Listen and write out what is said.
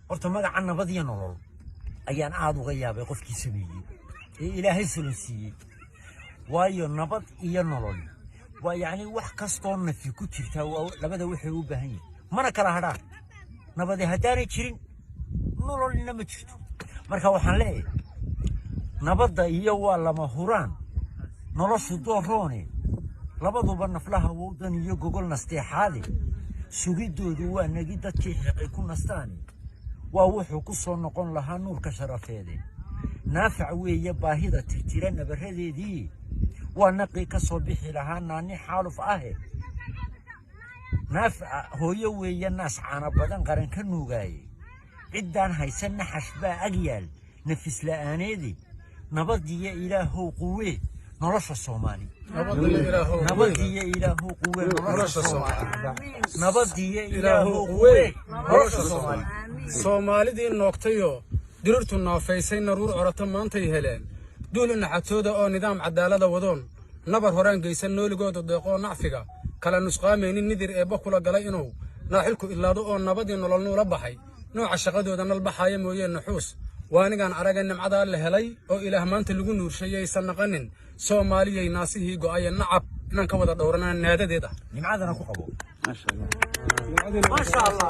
horta magaca nabad iyo nolol ayaan aad uga yaabay qofkii sameeyey ee ilaahay sulansiiyey waayo nabad iyo nolol waa yacni wax kastoo nafi ku jirta labada waxay u baahan yihiin mana kala hadhaan nabadi haddaanay jirin nololna ma jirto marka waxaan leeyahay nabadda iyo waa lama huraan noloshu dooroone labaduba naflaha wowdan iyo gogol nasteexaade sugidoodu waa nagi dadkii xiqay ku nastaani waa wuxuu ku soo noqon lahaa nuurka sharafeede naafac weeye baahida tirtira nabaradeedii waa naqii ka soo bixi lahaa naani xaaluf ahe naafac hooyo weeye naas caana badan qaran ka nuugaaye ciddaan haysan naxash baa agyaal nafis la'aaneedi nabadiyo ilaahow quwee nolosha Soomaali nabadiyo ilaahow quwee nolosha Soomaali nabadiyo ilaahow quwee nolosha Soomaali Soomaalidii noqtayo dirurtu naafaysay naruur orata maantay heleen duul naxatooda oo nidaam cadaalada wadoon nabar horaan geysan nooligooda deeqo nacfiga kala nusqaameenin nidir ee bakula galay inuu naaxilku ilaado oo nabadii nolol nula baxay nooca shaqadooda nal baxaya mooyee naxuus waanigan araga nimcada la helay oo ilaah maanta lagu nuursheeyay naqanin Soomaaliyay naasihii go'ay nacab inaan ka wada dhowranaa naadadeeda nimcadana ku qabo ma sha Allah